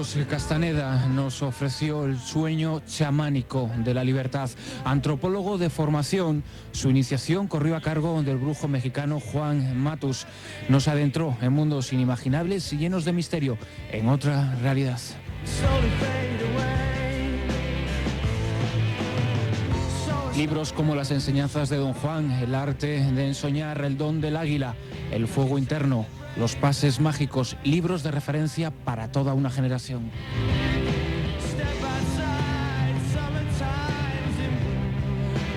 Carlos Castaneda nos ofreció el sueño chamánico de la libertad. Antropólogo de formación, su iniciación corrió a cargo del brujo mexicano Juan Matus. Nos adentró en mundos inimaginables y llenos de misterio, en otra realidad. Libros como las enseñanzas de Don Juan, el arte de ensoñar, el don del águila, el fuego interno, los pases mágicos, libros de referencia para toda una generación.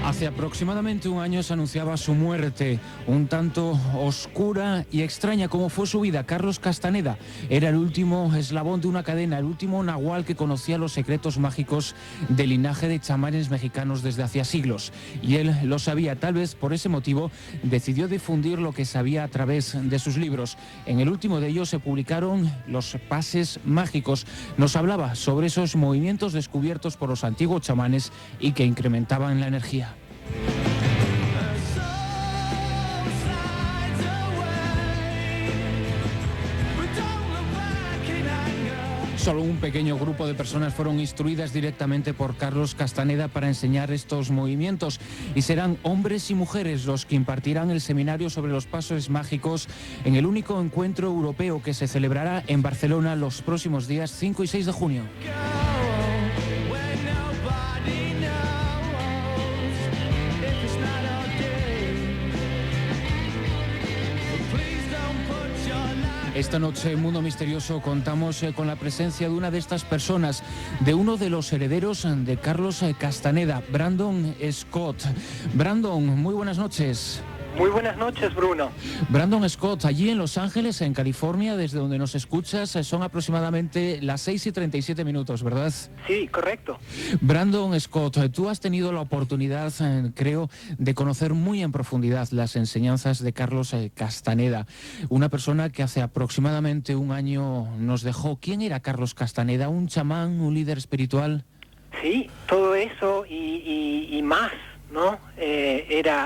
Hace aproximadamente un año se anunciaba su muerte, un tanto oscura y extraña como fue su vida. Carlos Castaneda era el último eslabón de una cadena, el último nahual que conocía los secretos mágicos del linaje de chamanes mexicanos desde hacía siglos. Y él lo sabía, tal vez por ese motivo decidió difundir lo que sabía a través de sus libros. En el último de ellos se publicaron los pases mágicos. Nos hablaba sobre esos movimientos descubiertos por los antiguos chamanes y que incrementaban la energía. Solo un pequeño grupo de personas fueron instruidas directamente por Carlos Castaneda para enseñar estos movimientos, y serán hombres y mujeres los que impartirán el seminario sobre los pasos mágicos en el único encuentro europeo que se celebrará en Barcelona los próximos días 5 y 6 de junio. Esta noche en Mundo Misterioso contamos con la presencia de una de estas personas, de uno de los herederos de Carlos Castaneda, Brandon Scott. Brandon, muy buenas noches. Muy buenas noches, Bruno. Brandon Scott, allí en Los Ángeles, en California, desde donde nos escuchas, son aproximadamente las 6:37 minutos, ¿verdad? Sí, correcto. Brandon Scott, tú has tenido la oportunidad, creo, de conocer muy en profundidad las enseñanzas de Carlos Castaneda, una persona que hace aproximadamente un año nos dejó. ¿Quién era Carlos Castaneda? ¿Un chamán, un líder espiritual? Sí, todo eso y más, ¿no?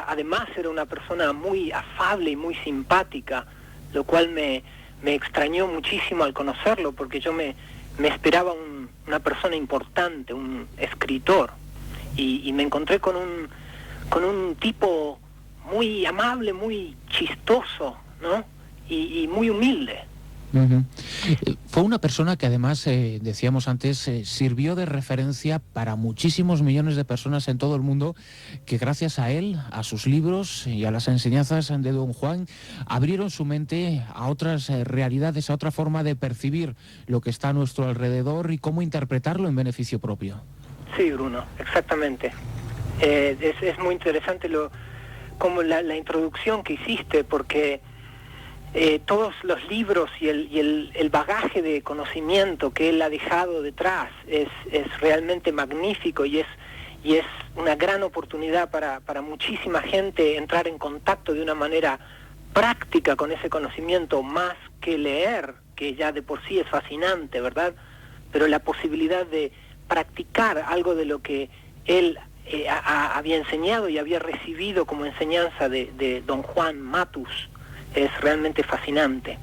Además era una persona muy afable y muy simpática, lo cual me extrañó muchísimo al conocerlo, porque yo me esperaba una persona importante, un escritor, y me encontré con un tipo muy amable, muy chistoso, ¿no? Y muy humilde. Uh-huh. Fue una persona que además, decíamos antes, sirvió de referencia para muchísimos millones de personas en todo el mundo, que gracias a él, a sus libros y a las enseñanzas de Don Juan, abrieron su mente a otras realidades, a otra forma de percibir lo que está a nuestro alrededor y cómo interpretarlo en beneficio propio. Sí, Bruno, exactamente. Es muy interesante como la introducción que hiciste, porque todos los libros y el bagaje de conocimiento que él ha dejado detrás es realmente magnífico, y es una gran oportunidad para muchísima gente entrar en contacto de una manera práctica con ese conocimiento, más que leer, que ya de por sí es fascinante, ¿verdad? Pero la posibilidad de practicar algo de lo que él había enseñado y había recibido como enseñanza de Don Juan Matus es realmente fascinante.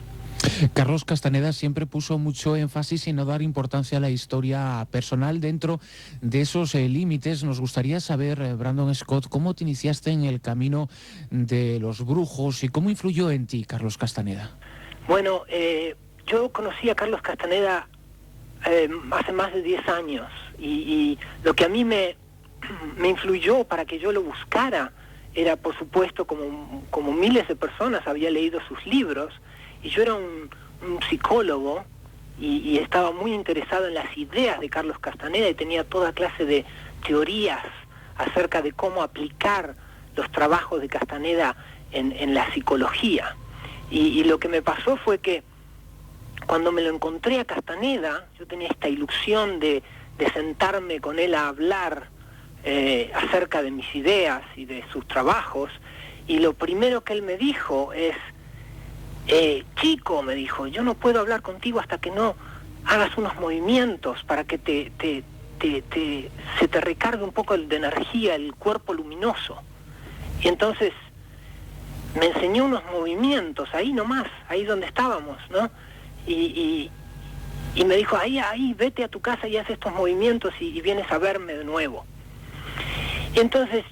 Carlos Castaneda siempre puso mucho énfasis en no dar importancia a la historia personal. Dentro de esos límites, nos gustaría saber, Brandon Scott, cómo te iniciaste en el camino de los brujos y cómo influyó en ti Carlos Castaneda. Bueno, yo conocí a Carlos Castaneda hace más de 10 años, y lo que a mí me influyó para que yo lo buscara era, por supuesto, como miles de personas, había leído sus libros, y yo era un psicólogo y estaba muy interesado en las ideas de Carlos Castaneda, y tenía toda clase de teorías acerca de cómo aplicar los trabajos de Castaneda en la psicología. Y lo que me pasó fue que cuando me lo encontré a Castaneda, yo tenía esta ilusión de sentarme con él a hablar acerca de mis ideas y de sus trabajos, y lo primero que él me dijo es, chico, me dijo, yo no puedo hablar contigo hasta que no hagas unos movimientos para que se te recargue un poco de energía el cuerpo luminoso. Y entonces me enseñó unos movimientos ahí nomás, ahí donde estábamos, ¿no? Y Y me dijo, ahí, vete a tu casa y haz estos movimientos y vienes a verme de nuevo. Y entonces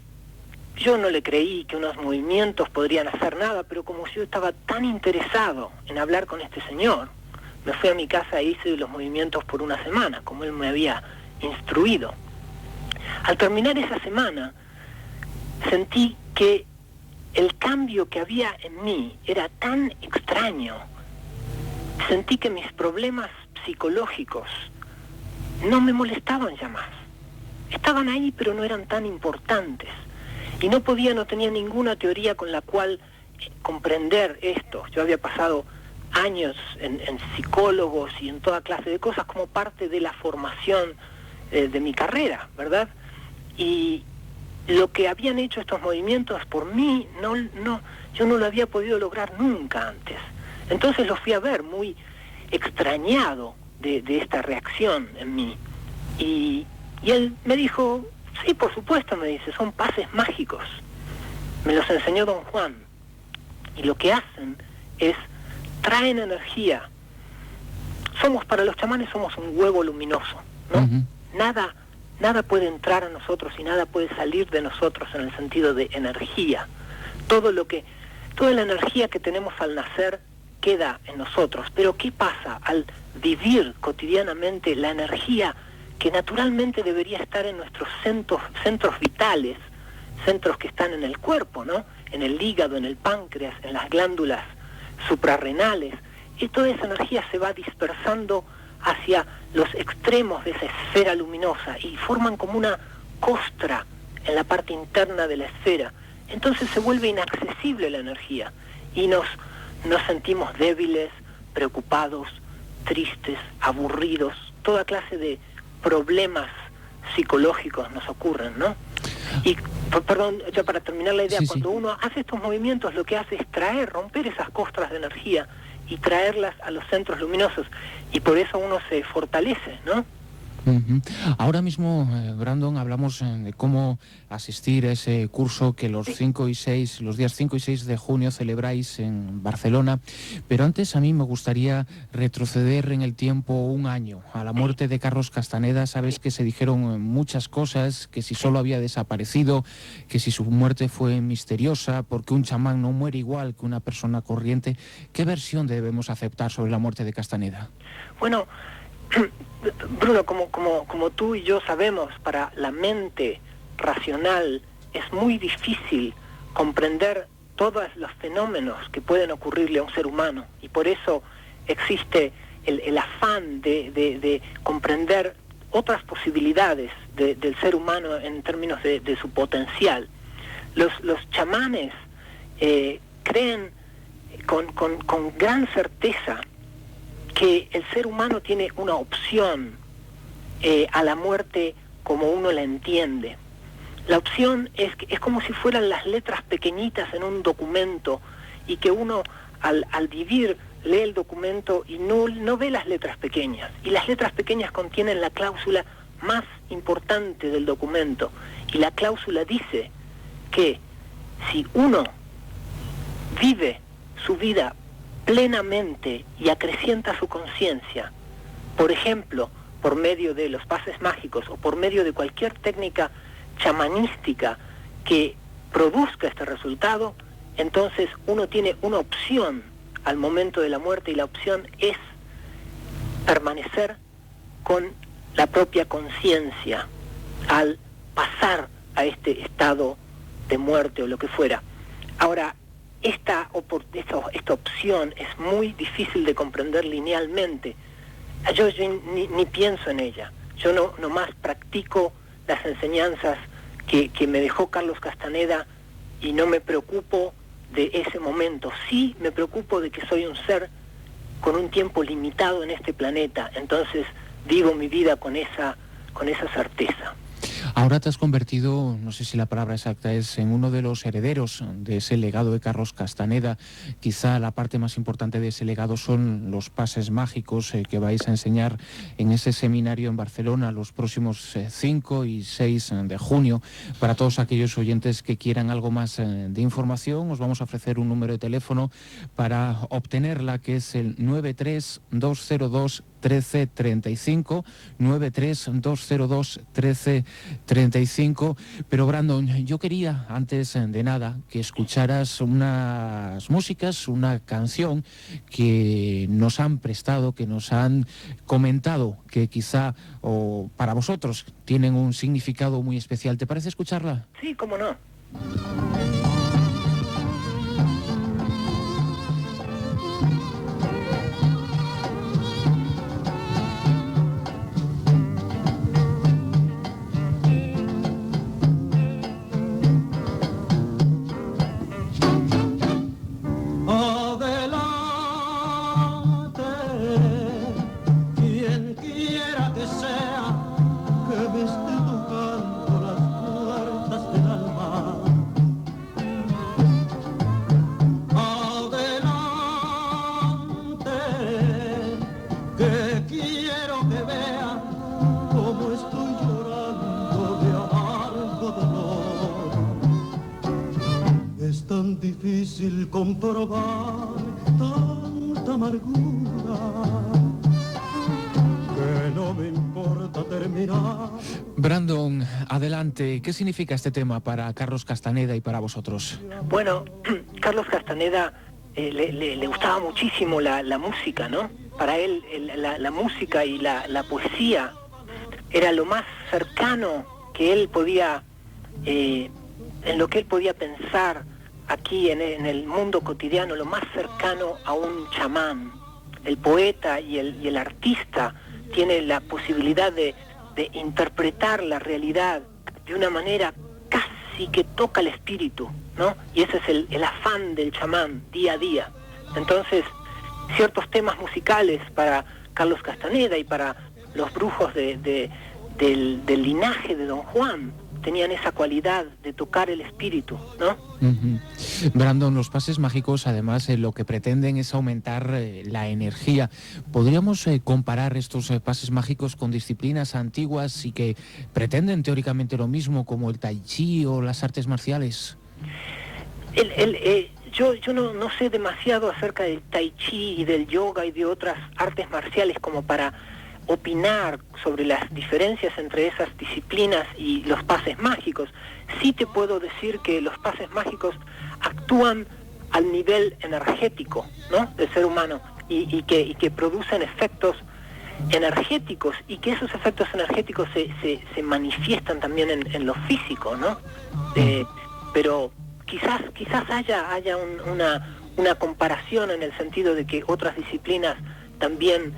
yo no le creí que unos movimientos podrían hacer nada, pero como yo estaba tan interesado en hablar con este señor, me fui a mi casa e hice los movimientos por una semana, como él me había instruido. Al terminar esa semana, sentí que el cambio que había en mí era tan extraño. Sentí que mis problemas psicológicos no me molestaban ya más. Estaban ahí, pero no eran tan importantes. Y no tenía ninguna teoría con la cual comprender esto. Yo había pasado años en psicólogos y en toda clase de cosas como parte de la formación de mi carrera, ¿verdad? Y lo que habían hecho estos movimientos por mí, yo no lo había podido lograr nunca antes. Entonces lo fui a ver muy extrañado de esta reacción en mí. Y él me dijo, sí, por supuesto, me dice, son pases mágicos. Me los enseñó Don Juan. Y lo que hacen es, traen energía. Para los chamanes somos un huevo luminoso, ¿no? Uh-huh. Nada puede entrar a nosotros y nada puede salir de nosotros en el sentido de energía. Toda la energía que tenemos al nacer queda en nosotros. Pero ¿qué pasa al vivir cotidianamente la energía que naturalmente debería estar en nuestros centros vitales, centros que están en el cuerpo, ¿no? En el hígado, en el páncreas, en las glándulas suprarrenales? Y toda esa energía se va dispersando hacia los extremos de esa esfera luminosa y forman como una costra en la parte interna de la esfera. Entonces se vuelve inaccesible la energía y nos sentimos débiles, preocupados, tristes, aburridos, toda clase de problemas psicológicos nos ocurren, ¿no? Y, perdón, ya para terminar la idea, cuando uno hace estos movimientos, lo que hace es romper esas costras de energía y traerlas a los centros luminosos, y por eso uno se fortalece, ¿no? Uh-huh. Ahora mismo, Brandon, hablamos de cómo asistir a ese curso que los días 5 y 6 de junio celebráis en Barcelona, pero antes a mí me gustaría retroceder en el tiempo un año, a la muerte de Carlos Castaneda. Sabes que se dijeron muchas cosas, que si solo había desaparecido, que si su muerte fue misteriosa, porque un chamán no muere igual que una persona corriente. ¿Qué versión debemos aceptar sobre la muerte de Castaneda? Bueno, Bruno, como tú y yo sabemos, para la mente racional es muy difícil comprender todos los fenómenos que pueden ocurrirle a un ser humano, y por eso existe el afán de comprender otras posibilidades del ser humano en términos de su potencial. Los chamanes creen con gran certeza que el ser humano tiene una opción a la muerte como uno la entiende. La opción es como si fueran las letras pequeñitas en un documento, y que uno al vivir lee el documento y no ve las letras pequeñas, y las letras pequeñas contienen la cláusula más importante del documento, y la cláusula dice que si uno vive su vida plenamente y acrecienta su conciencia, por ejemplo, por medio de los pases mágicos o por medio de cualquier técnica chamanística que produzca este resultado, entonces uno tiene una opción al momento de la muerte, y la opción es permanecer con la propia conciencia al pasar a este estado de muerte o lo que fuera. Ahora, esta opción es muy difícil de comprender linealmente. Yo ni pienso en ella. Yo nomás practico las enseñanzas que me dejó Carlos Castaneda, y no me preocupo de ese momento. Sí me preocupo de que soy un ser con un tiempo limitado en este planeta, entonces vivo mi vida con esa certeza. Ahora te has convertido, no sé si la palabra exacta es, en uno de los herederos de ese legado de Carlos Castaneda. Quizá la parte más importante de ese legado son los pases mágicos que vais a enseñar en ese seminario en Barcelona los próximos 5 y 6 de junio. Para todos aquellos oyentes que quieran algo más de información, os vamos a ofrecer un número de teléfono para obtenerla, que es el 93202 1335, 93202 1335. Pero Brandon, yo quería antes de nada que escucharas unas músicas, una canción que nos han prestado, que nos han comentado que quizá o para vosotros tienen un significado muy especial. ¿Te parece escucharla? Sí, cómo no. Difícil comprobar tanta amargura que no me importa terminar. Brandon, adelante. ¿Qué significa este tema para Carlos Castaneda y para vosotros? Bueno, Carlos Castaneda le gustaba muchísimo la música, ¿no? Para él la música y la poesía era lo más cercano que él podía, en lo que él podía pensar aquí en el mundo cotidiano, lo más cercano a un chamán. El poeta y el artista tiene la posibilidad de interpretar la realidad de una manera casi que toca el espíritu, ¿no? Y ese es el afán del chamán día a día. Entonces, ciertos temas musicales para Carlos Castaneda y para los brujos del linaje de Don Juan tenían esa cualidad de tocar el espíritu, ¿no? Brandon, los pases mágicos además lo que pretenden es aumentar la energía. ¿Podríamos comparar estos pases mágicos con disciplinas antiguas y que pretenden teóricamente lo mismo, como el tai chi o las artes marciales? Yo no sé demasiado acerca del tai chi y del yoga y de otras artes marciales como para opinar sobre las diferencias entre esas disciplinas y los pases mágicos. Sí te puedo decir que los pases mágicos actúan al nivel energético, ¿no?, del ser humano y que producen efectos energéticos y que esos efectos energéticos se manifiestan también en lo físico, ¿no? Pero quizás haya una comparación en el sentido de que otras disciplinas también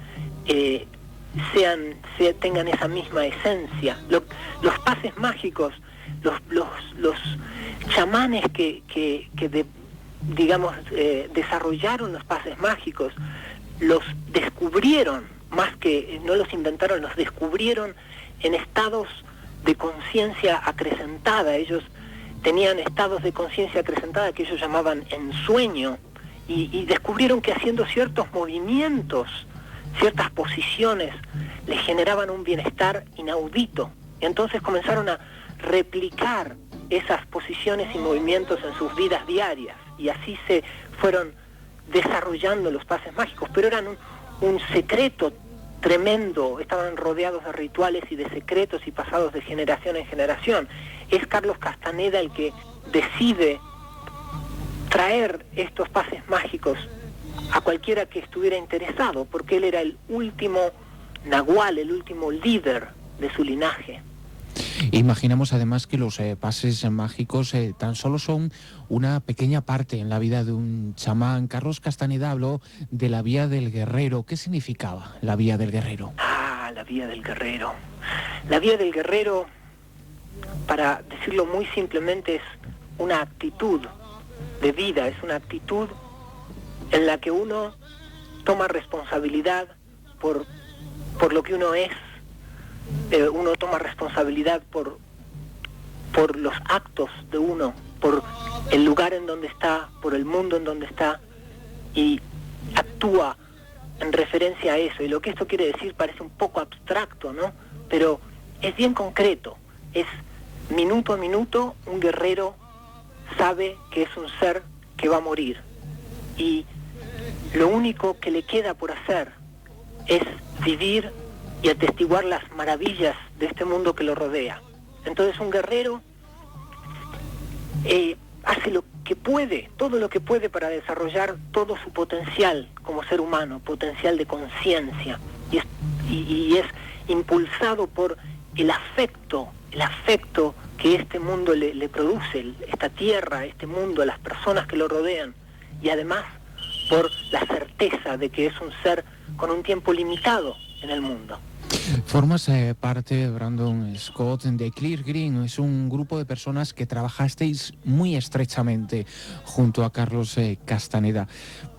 tengan esa misma esencia. Los pases mágicos, los chamanes que desarrollaron los pases mágicos, los descubrieron, más que no los inventaron, los descubrieron en estados de conciencia acrecentada. Ellos tenían estados de conciencia acrecentada que ellos llamaban ensueño, y descubrieron que haciendo ciertos movimientos, ciertas posiciones, les generaban un bienestar inaudito. Y entonces comenzaron a replicar esas posiciones y movimientos en sus vidas diarias, y así se fueron desarrollando los pases mágicos, pero eran un secreto tremendo, estaban rodeados de rituales y de secretos y pasados de generación en generación. Es Carlos Castaneda el que decide traer estos pases mágicos a cualquiera que estuviera interesado, porque él era el último nahual, el último líder de su linaje. Imaginamos además que los pases mágicos tan solo son una pequeña parte en la vida de un chamán. Carlos Castaneda habló de la vía del guerrero. ¿Qué significaba la vía del guerrero? La vía del guerrero. La vía del guerrero, para decirlo muy simplemente, es una actitud de vida, es una actitud en la que uno toma responsabilidad por lo que uno es. Uno toma responsabilidad por los actos de uno, por el lugar en donde está, por el mundo en donde está, y actúa en referencia a eso. Y lo que esto quiere decir parece un poco abstracto, ¿no? Pero es bien concreto. Es minuto a minuto, un guerrero sabe que es un ser que va a morir, y lo único que le queda por hacer es vivir y atestiguar las maravillas de este mundo que lo rodea. Entonces un guerrero hace lo que puede, todo lo que puede para desarrollar todo su potencial como ser humano, potencial de conciencia, y es impulsado por el afecto que este mundo le produce, esta tierra, este mundo, las personas que lo rodean, y además por la certeza de que es un ser con un tiempo limitado en el mundo. Formas parte, Brandon Scott, de Clear Green. Es un grupo de personas que trabajasteis muy estrechamente junto a Carlos Castaneda.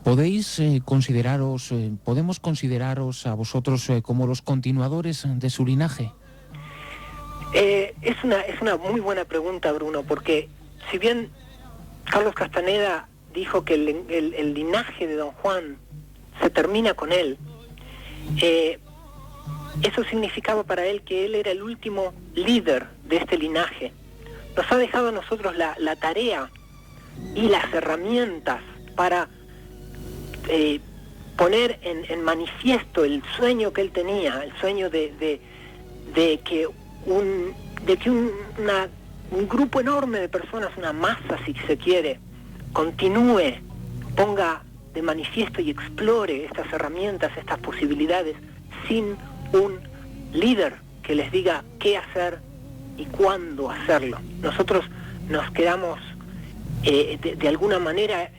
¿Podemos consideraros a vosotros como los continuadores de su linaje? Es una muy buena pregunta, Bruno, porque si bien Carlos Castaneda dijo que el linaje de Don Juan se termina con él, eso significaba para él que él era el último líder de este linaje. Nos ha dejado a nosotros la tarea y las herramientas para poner en manifiesto el sueño que él tenía, el sueño de que un grupo enorme de personas, una masa si se quiere, continúe, ponga de manifiesto y explore estas herramientas, estas posibilidades, sin un líder que les diga qué hacer y cuándo hacerlo. Nosotros nos quedamos de alguna manera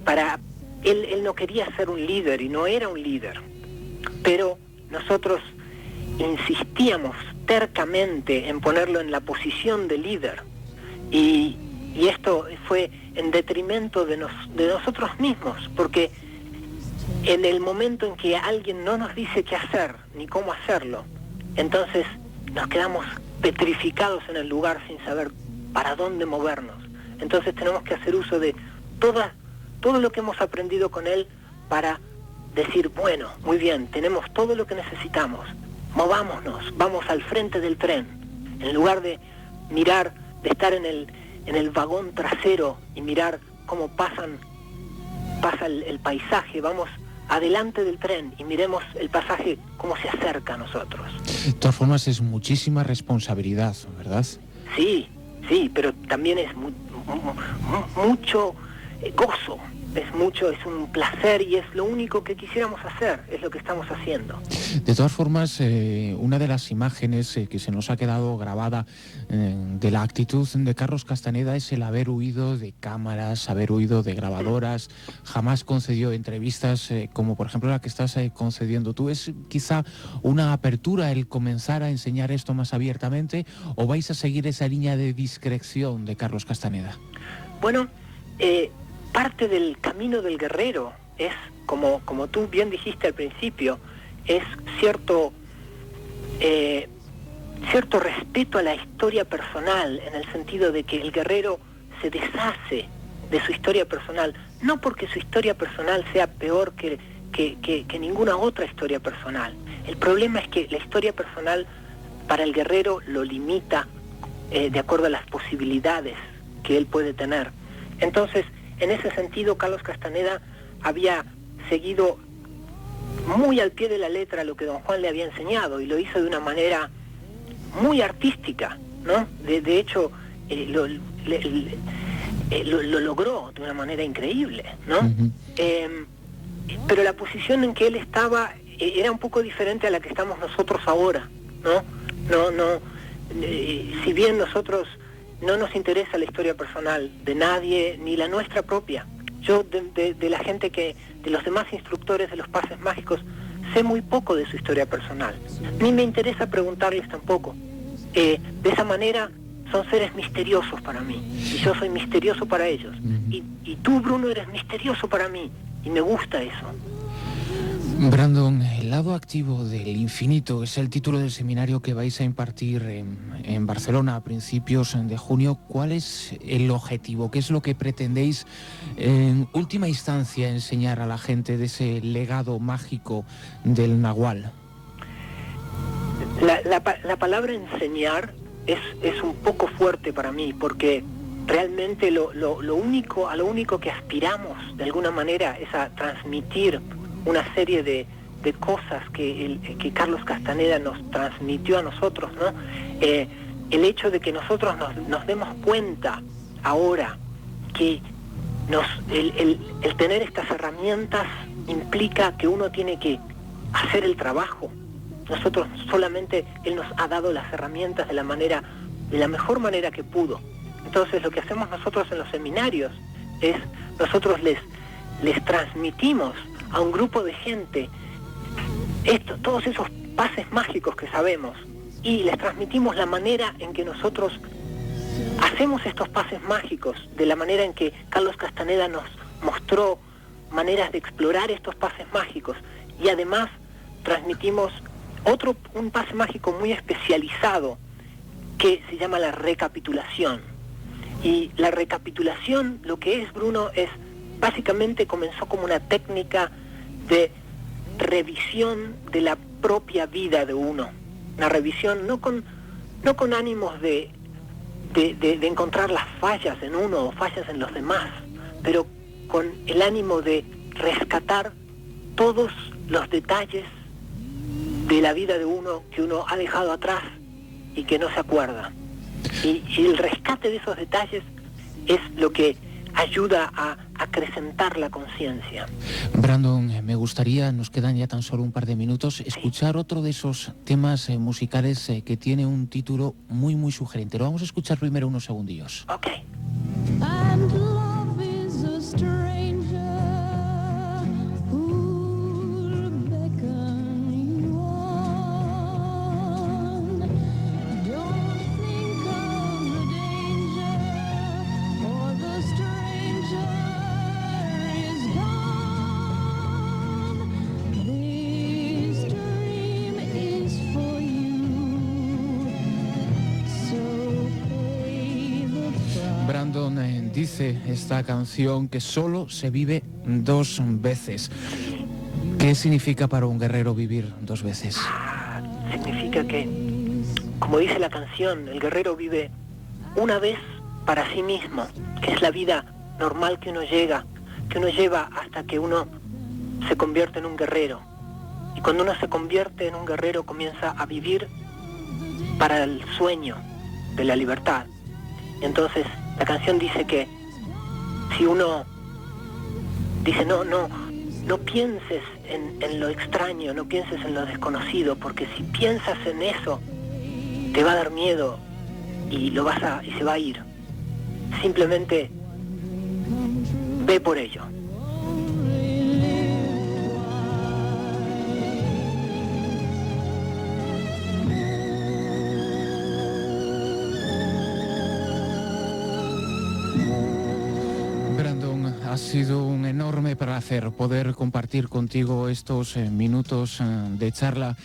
para él no quería ser un líder y no era un líder, pero nosotros insistíamos tercamente en ponerlo en la posición de líder, y esto fue en detrimento de nosotros mismos, porque en el momento en que alguien no nos dice qué hacer ni cómo hacerlo, entonces nos quedamos petrificados en el lugar sin saber para dónde movernos. Entonces tenemos que hacer uso de todo lo que hemos aprendido con él para decir, bueno, muy bien, tenemos todo lo que necesitamos, movámonos, vamos al frente del tren, en lugar de mirar, de estar en el vagón trasero y mirar cómo pasa el paisaje, vamos adelante del tren y miremos el pasaje cómo se acerca a nosotros. De todas formas es muchísima responsabilidad, ¿verdad? Sí, pero también es mucho gozo, es un placer, y es lo único que quisiéramos hacer, es lo que estamos haciendo. De todas formas, una de las imágenes que se nos ha quedado grabada de la actitud de Carlos Castaneda es el haber huido de cámaras, haber huido de grabadoras. Jamás concedió entrevistas como por ejemplo la que estás concediendo tú. ¿Es quizá una apertura el comenzar a enseñar esto más abiertamente, o vais a seguir esa línea de discreción de Carlos Castaneda? Bueno, parte del camino del guerrero es, como tú bien dijiste al principio, es cierto respeto a la historia personal, en el sentido de que el guerrero se deshace de su historia personal, no porque su historia personal sea peor que ninguna otra historia personal. El problema es que la historia personal para el guerrero lo limita de acuerdo a las posibilidades que él puede tener. Entonces, en ese sentido, Carlos Castaneda había seguido muy al pie de la letra lo que Don Juan le había enseñado, y lo hizo de una manera muy artística, ¿no? De hecho, lo logró de una manera increíble, ¿no? Uh-huh. Pero la posición en que él estaba era un poco diferente a la que estamos nosotros ahora, ¿no? Si bien nosotros no nos interesa la historia personal de nadie, ni la nuestra propia. Yo de la gente de los demás instructores de los pases mágicos, sé muy poco de su historia personal. Ni me interesa preguntarles tampoco. De esa manera son seres misteriosos para mí, y yo soy misterioso para ellos. Y tú, Bruno, eres misterioso para mí, y me gusta eso. Brandon, el lado activo del infinito es el título del seminario que vais a impartir en Barcelona a principios de junio. ¿Cuál es el objetivo? ¿Qué es lo que pretendéis en última instancia enseñar a la gente de ese legado mágico del Nahual? La palabra enseñar es un poco fuerte para mí, porque realmente a lo único que aspiramos de alguna manera es a transmitir una serie de de cosas que Carlos Castaneda nos transmitió a nosotros, ¿no? El hecho de que nosotros nos demos cuenta ahora que el tener estas herramientas implica que uno tiene que hacer el trabajo. Nosotros solamente él nos ha dado las herramientas de la mejor manera que pudo. Entonces lo que hacemos nosotros en los seminarios es nosotros les transmitimos a un grupo de gente todos esos pases mágicos que sabemos, y les transmitimos la manera en que nosotros hacemos estos pases mágicos, de la manera en que Carlos Castaneda nos mostró maneras de explorar estos pases mágicos, y además transmitimos un pase mágico muy especializado que se llama la recapitulación. Y la recapitulación, lo que es, Bruno, es básicamente comenzó como una técnica de revisión de la propia vida de uno, una revisión no con ánimos de encontrar las fallas en uno o fallas en los demás, pero con el ánimo de rescatar todos los detalles de la vida de uno que uno ha dejado atrás y que no se acuerda. Y el rescate de esos detalles es lo que ayuda a acrecentar la conciencia. Brandon, me gustaría, nos quedan ya tan solo un par de minutos, escuchar otro de esos temas musicales que tiene un título muy, muy sugerente. Lo vamos a escuchar primero unos segundillos. Ok. And love is a stranger who'll beckon you on. Don't think of the danger, for the stranger is gone. This dream is for you, so pay the price. Brandon dice esta canción que solo se vive dos veces. ¿Qué significa para un guerrero vivir dos veces? Significa que, como dice la canción, el guerrero vive una vez para sí mismo, que es la vida normal que uno lleva hasta que uno se convierte en un guerrero. Y cuando uno se convierte en un guerrero, comienza a vivir para el sueño de la libertad. Y entonces la canción dice que si uno dice no pienses en lo extraño, no pienses en lo desconocido, porque si piensas en eso te va a dar miedo y se va a ir. Simplemente ve por ello. Brandon, ha sido un enorme placer poder compartir contigo estos minutos de charla.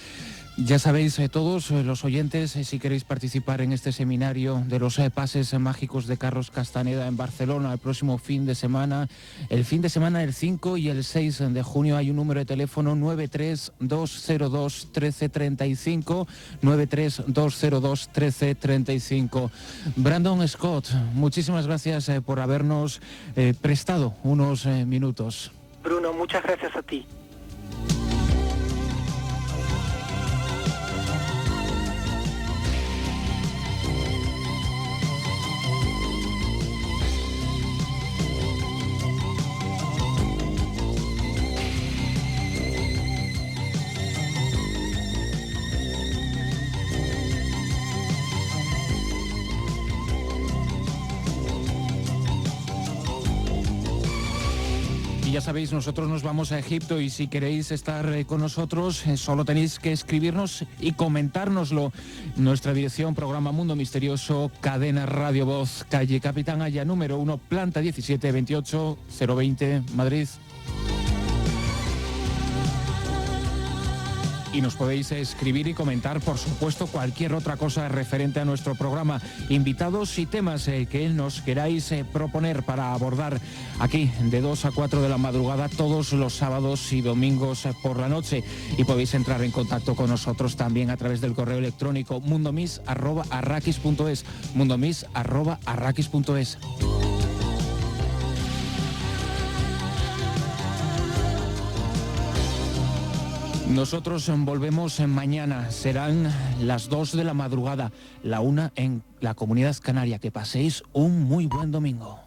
Ya sabéis, todos los oyentes, si queréis participar en este seminario de los pases mágicos de Carlos Castaneda en Barcelona el próximo fin de semana, el 5 y el 6 de junio, hay un número de teléfono 93202 1335, 93202 1335. Brandon Scott, muchísimas gracias por habernos prestado unos minutos. Bruno, muchas gracias a ti. Ya sabéis, nosotros nos vamos a Egipto y si queréis estar con nosotros, solo tenéis que escribirnos y comentárnoslo. Nuestra dirección, programa Mundo Misterioso, Cadena Radio Voz, calle Capitán Aya, número 1, planta 17, 28 020, Madrid. Y nos podéis escribir y comentar, por supuesto, cualquier otra cosa referente a nuestro programa, invitados y temas que nos queráis proponer para abordar aquí de 2 a 4 de la madrugada todos los sábados y domingos por la noche. Y podéis entrar en contacto con nosotros también a través del correo electrónico mundomis@arrakis.es, mundomis@arrakis.es. Nosotros volvemos mañana, serán las 2 de la madrugada, la 1 en la Comunidad Canaria. Que paséis un muy buen domingo.